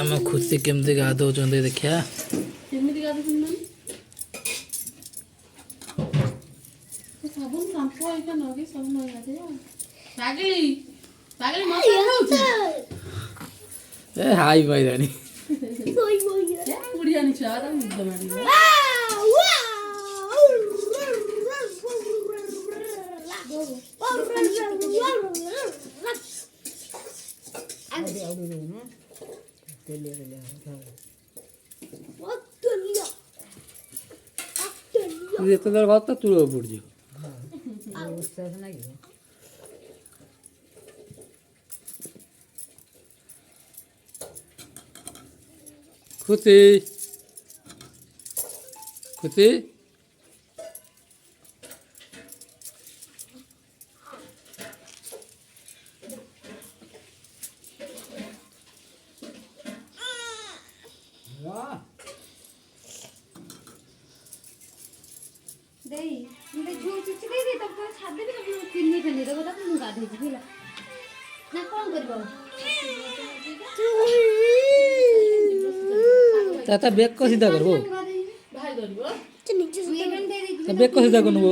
आम खुशी केमती गाधौ देखिया केमिति गाधुछन माने साबुन शाम्पू आइका नगे सब न गाधे पागली पागली मत ए हाई मैदानी कोई बुढ़िया नि छारा मुद्द मारी ଯେତେବେଳେ ଭାତ ତୁଳ ପଡ଼ିଯିବ खुशी खुशी देई मुझे झूठ चिचके दे तब तो छाद दे तब किन्नी फनी तो तब मुंगा दे दिला ना कौन करबो ताता बेग को सीधा करबो भाई करबो नीचे से दे दे बेग को सीधा करबो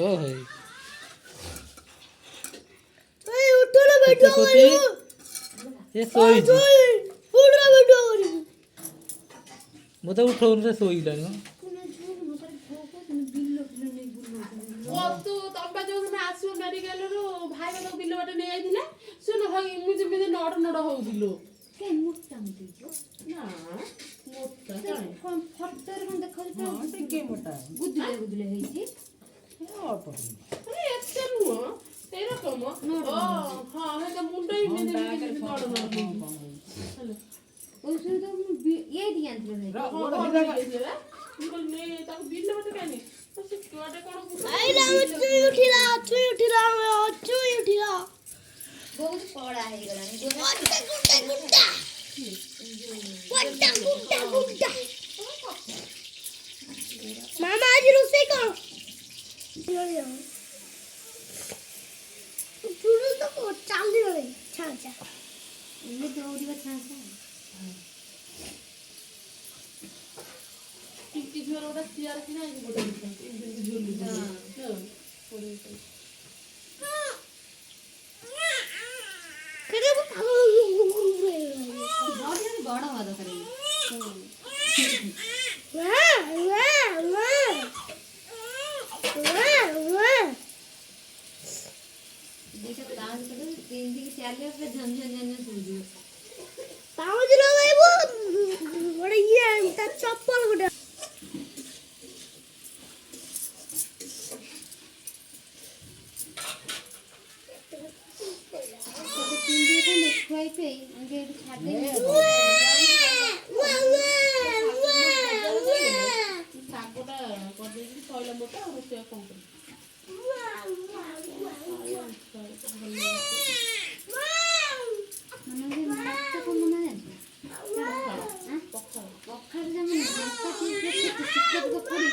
ओ है ए उठो ना बैठो ये सोई उठ ना बैठो मत उठौन रे सोई लानी ओ तू तंबा जो में आसो मेडिकल रो भाई को बिल्लो बाटे नै आइथिला सुन हई इमिज में नड नड होउदिलो के मोटा मोटी ना मोटा जाने कौन फटर कौन देखो तो के मोटा गुदले गुदले हेची अरे एते नुओ तेरा कम ओ हां हे तो मुंडा ही में नड नड हेलो ओसे तो ये दियान रे ने ता बिल्लो बाटे कानी तो से टोटे कोन आइला चुई उठिला बहुत पड़ा है गलानी गुड्डा मामा आज रोसे कौन पूरा तो चाल दी रे अच्छा ये दौड़ी का चांस है टिकी झोर ओटा सियार कि ना गोटे इंजन झोर ली हां पड़े करे वो बड़ा वादा करेंगे देखो डांस करो तीन दिन चले पे झन सूझो ताऊ जी लो भाई वो बड़ा ये ता चप्पल गुडा खुआई पे उनके छाते सागोटा कर दे सइला मोटा और से कम कर मने मस्त को मने पखार जमे मस्त चीज चिकन को पूरी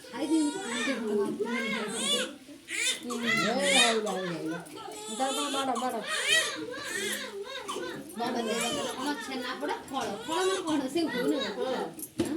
खाई दिन खाते बड़ा छेना पड़ा फल फल में कौन से हो ना